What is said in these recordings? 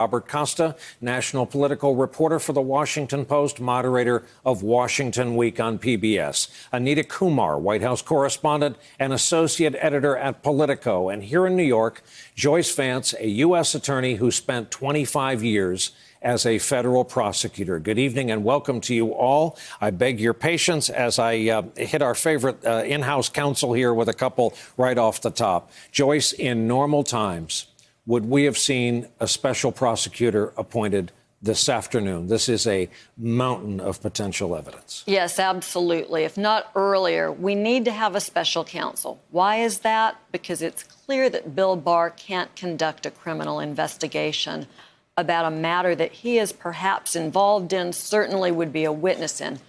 Robert Costa, national political reporter for The Washington Post, moderator of Washington Week on PBS. Anita Kumar, White House correspondent and associate editor at Politico. And here in New York, Joyce Vance, a U.S. attorney who spent 25 years as a federal prosecutor. Good evening and welcome to you all. I beg your patience as I hit our favorite in-house counsel here with a couple right off the top. Joyce, in normal times, would we have seen a special prosecutor appointed this afternoon? This is a mountain of potential evidence. Yes, absolutely. If not earlier, we need to have a special counsel. Why is that? Because it's clear that Bill Barr can't conduct a criminal investigation about a matter that he is perhaps involved in, certainly would be a witness in.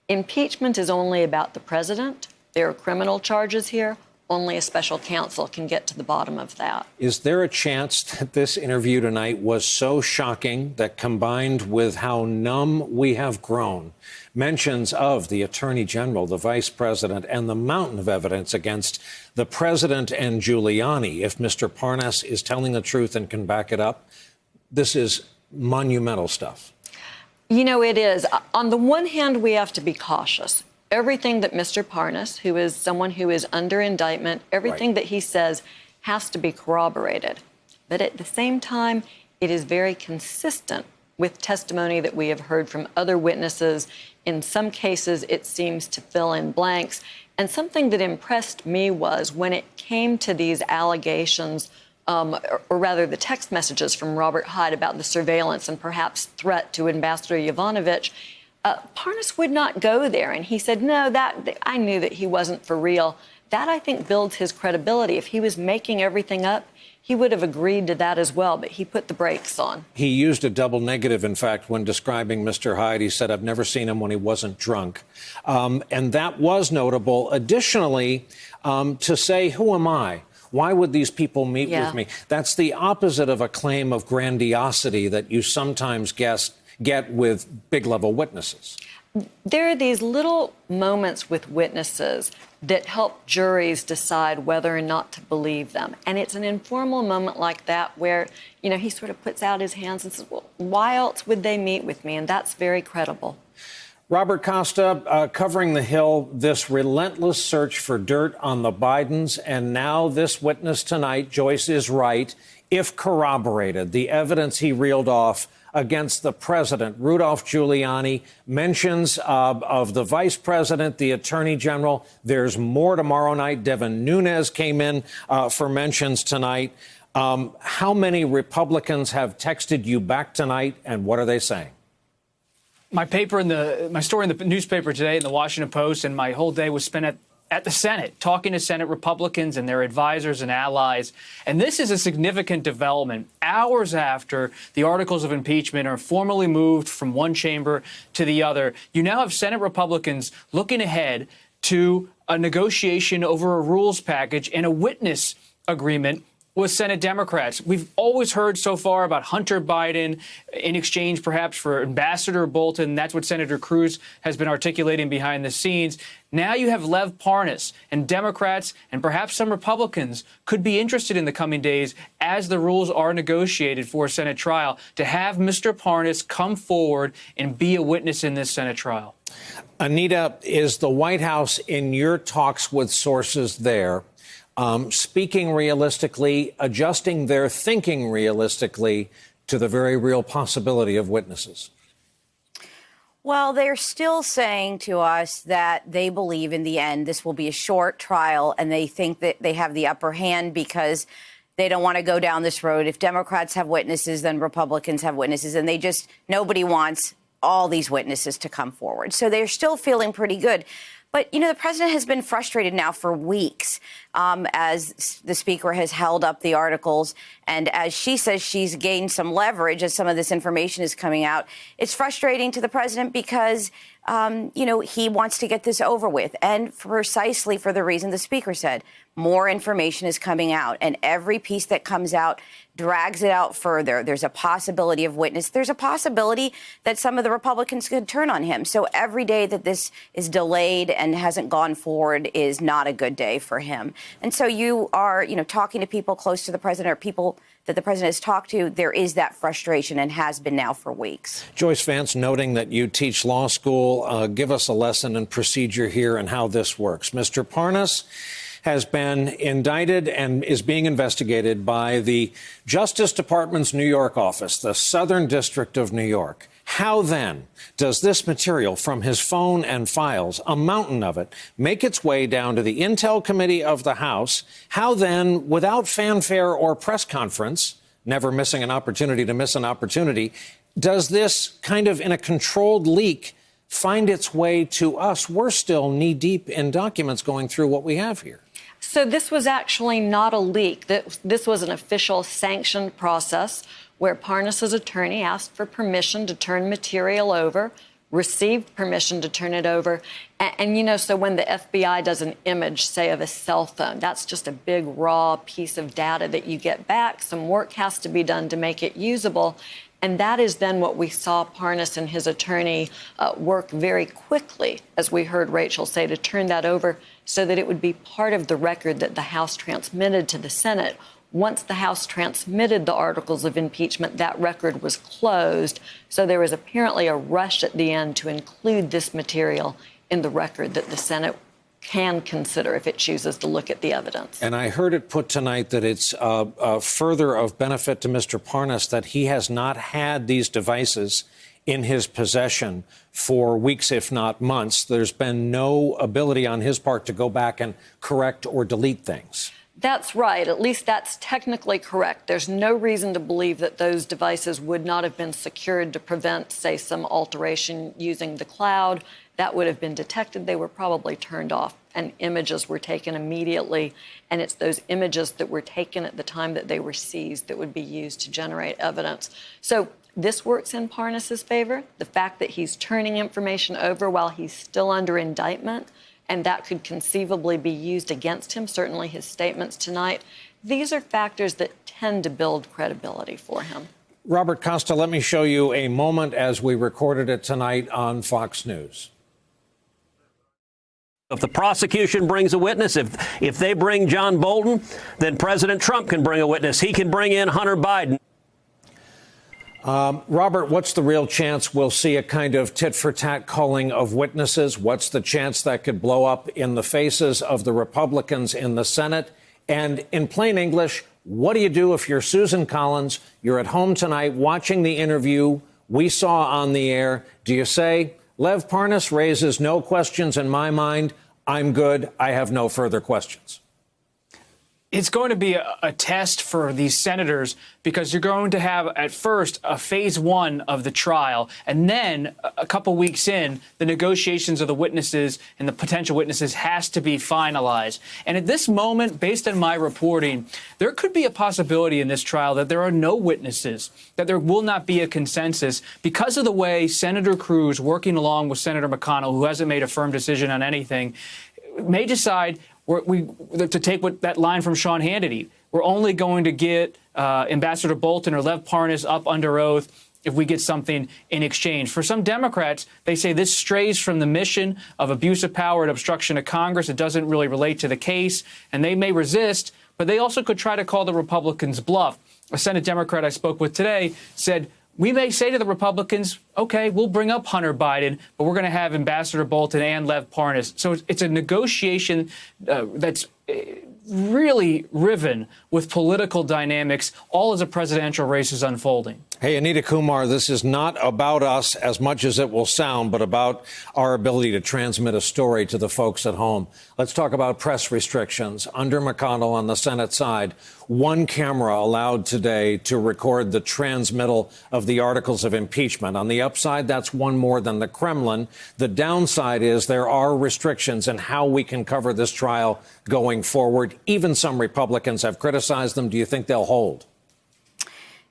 Impeachment is only about the president. There are criminal charges here. Only a special counsel can get to the bottom of that. Is there a chance that this interview tonight was so shocking that, combined with how numb we have grown, mentions of the attorney general, the vice president, and the mountain of evidence against the president and Giuliani, if Mr. Parnas is telling the truth and can back it up, this is monumental stuff. You know, it is. On the one hand, we have to be cautious. Everything that Mr. Parnas, who is someone who is under indictment, everything that he says has to be corroborated. But at the same time, it is very consistent with testimony that we have heard from other witnesses. In some cases, it seems to fill in blanks. And something that impressed me was when it came to these allegations, or rather the text messages from Robert Hyde about the surveillance and perhaps threat to Ambassador Yovanovitch, Parnas would not go there. And he said, no, that I knew that he wasn't for real. That, I think, builds his credibility. If he was making everything up, he would have agreed to that as well. But he put the brakes on. He used a double negative, in fact, when describing Mr. Hyde. He said, I've never seen him when he wasn't drunk. And that was notable. Additionally, to say, who am I? Why would these people meet with me? That's the opposite of a claim of grandiosity that you sometimes get with big-level witnesses. There are these little moments with witnesses that help juries decide whether or not to believe them. And it's an informal moment like that where, you know, he sort of puts out his hands and says, well, why else would they meet with me? And that's very credible. Robert Costa, covering the Hill, this relentless search for dirt on the Bidens, and now this witness tonight, Joyce is right, if corroborated, the evidence he reeled off against the president, Rudolph Giuliani, mentions of the vice president, the attorney general. There's more tomorrow night. Devin Nunes came in for mentions tonight. How many Republicans have texted you back tonight, and what are they saying? My story in the newspaper today, in the Washington Post, and my whole day was spent at the Senate, talking to Senate Republicans and their advisors and allies. And this is a significant development. Hours after the articles of impeachment are formally moved from one chamber to the other, you now have Senate Republicans looking ahead to a negotiation over a rules package and a witness agreement with Senate Democrats. We've always heard so far about Hunter Biden in exchange perhaps for Ambassador Bolton. That's what Senator Cruz has been articulating behind the scenes. Now you have Lev Parnas, and Democrats and perhaps some Republicans could be interested in the coming days as the rules are negotiated for a Senate trial to have Mr. Parnas come forward and be a witness in this Senate trial. Anita, is the White House, in your talks with sources there, speaking realistically, adjusting their thinking realistically to the very real possibility of witnesses? Well, they're still saying to us that they believe in the end this will be a short trial, and they think that they have the upper hand because they don't want to go down this road. If Democrats have witnesses, then Republicans have witnesses, and nobody wants all these witnesses to come forward. So they're still feeling pretty good. But, you know, the president has been frustrated now for weeks as the speaker has held up the articles. And as she says, she's gained some leverage as some of this information is coming out. It's frustrating to the president because, you know, he wants to get this over with. And precisely for the reason the speaker said, more information is coming out. And every piece that comes out drags it out further. There's a possibility of witness. There's a possibility that some of the Republicans could turn on him. So every day that this is delayed and hasn't gone forward is not a good day for him. And so you are, you know, talking to people close to the president or people that the president has talked to, there is that frustration and has been now for weeks. Joyce Vance, noting that you teach law school, give us a lesson in procedure here and how this works. Mr. Parnas has been indicted and is being investigated by the Justice Department's New York office, the Southern District of New York. How then does this material from his phone and files, a mountain of it, make its way down to the Intel Committee of the House? How then, without fanfare or press conference, never missing an opportunity to miss an opportunity, does this kind of in a controlled leak find its way to us? We're still knee deep in documents going through what we have here. So this was actually not a leak. This was an official sanctioned process where Parnas's attorney asked for permission to turn material over, received permission to turn it over. And you know, so when the FBI does an image, say, of a cell phone, that's just a big raw piece of data that you get back. Some work has to be done to make it usable. And that is then what we saw Parnas and his attorney work very quickly, as we heard Rachel say, to turn that over so that it would be part of the record that the House transmitted to the Senate. Once the House transmitted the articles of impeachment, that record was closed. So there was apparently a rush at the end to include this material in the record that the Senate can consider if it chooses to look at the evidence. And I heard it put tonight that it's further of benefit to Mr. Parnas that he has not had these devices in his possession for weeks, if not months. There's been no ability on his part to go back and correct or delete things. That's right. At least that's technically correct. There's no reason to believe that those devices would not have been secured to prevent, say, some alteration using the cloud. That would have been detected. They were probably turned off, and images were taken immediately. And it's those images that were taken at the time that they were seized that would be used to generate evidence. So this works in Parnas's favor. The fact that he's turning information over while he's still under indictment, and that could conceivably be used against him, certainly his statements tonight. These are factors that tend to build credibility for him. Robert Costa, let me show you a moment as we recorded it tonight on Fox News. If the prosecution brings a witness, if they bring John Bolton, then President Trump can bring a witness. He can bring in Hunter Biden. Robert, what's the real chance we'll see a kind of tit-for-tat calling of witnesses? What's the chance that could blow up in the faces of the Republicans in the Senate? And in plain English, what do you do if you're Susan Collins, you're at home tonight watching the interview we saw on the air? Do you say, Lev Parnas raises no questions in my mind, I'm good, I have no further questions? It's going to be a test for these senators because you're going to have, at first, a phase one of the trial. And then a couple weeks in, the negotiations of the witnesses and the potential witnesses has to be finalized. And at this moment, based on my reporting, there could be a possibility in this trial that there are no witnesses, that there will not be a consensus because of the way Senator Cruz, working along with Senator McConnell, who hasn't made a firm decision on anything, may decide to take that line from Sean Hannity. We're only going to get Ambassador Bolton or Lev Parnas up under oath if we get something in exchange. For some Democrats, they say this strays from the mission of abuse of power and obstruction of Congress. It doesn't really relate to the case, and they may resist, but they also could try to call the Republicans bluff. A Senate Democrat I spoke with today said, we may say to the Republicans, OK, we'll bring up Hunter Biden, but we're going to have Ambassador Bolton and Lev Parnas. So it's a negotiation that's really riven with political dynamics, all as a presidential race is unfolding. Hey, Anita Kumar, this is not about us as much as it will sound, but about our ability to transmit a story to the folks at home. Let's talk about press restrictions. Under McConnell on the Senate side, one camera allowed today to record the transmittal of the articles of impeachment. On the upside, that's one more than the Kremlin. The downside is there are restrictions in how we can cover this trial going forward. Even some Republicans have criticized them. Do you think they'll hold?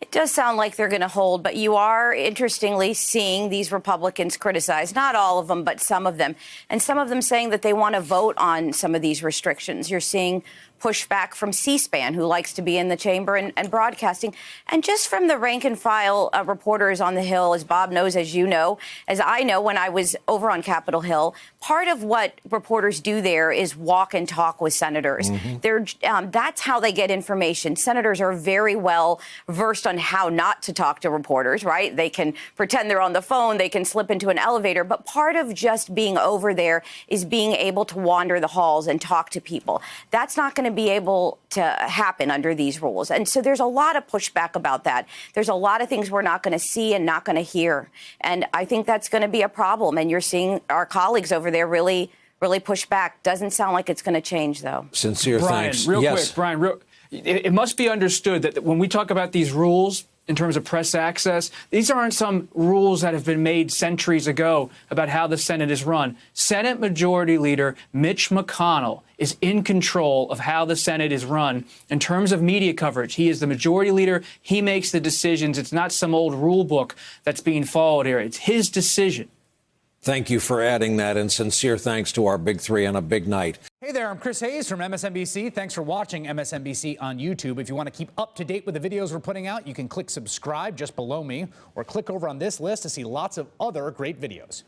It does sound like they're going to hold, but you are, interestingly, seeing these Republicans criticize, not all of them, but some of them, and some of them saying that they want to vote on some of these restrictions. You're seeing pushback from C-SPAN, who likes to be in the chamber and broadcasting, and just from the rank and file reporters on the Hill, as Bob knows, as you know, as I know when I was over on Capitol Hill. Part of what reporters do there is walk and talk with senators. That's how they get information. Senators are very well versed on how not to talk to reporters, right? They can pretend they're on the phone, they can slip into an elevator, but part of just being over there is being able to wander the halls and talk to people. That's not going to be able to happen under these rules. And so there's a lot of pushback about that. There's a lot of things we're not going to see and not going to hear. And I think that's going to be a problem. And you're seeing our colleagues over there really push back. Doesn't sound like it's going to change, though. Sincere Brian, thanks. real Yes. quick, Brian, it must be understood that when we talk about these rules in terms of press access, these aren't some rules that have been made centuries ago about how the Senate is run. Senate Majority Leader Mitch McConnell is in control of how the Senate is run in terms of media coverage. He is the majority leader. He makes the decisions. It's not some old rule book that's being followed here. It's his decision. Thank you for adding that, and sincere thanks to our big three on a big night. Hey there, I'm Chris Hayes from MSNBC. Thanks for watching MSNBC on YouTube. If you want to keep up to date with the videos we're putting out, you can click subscribe just below me or click over on this list to see lots of other great videos.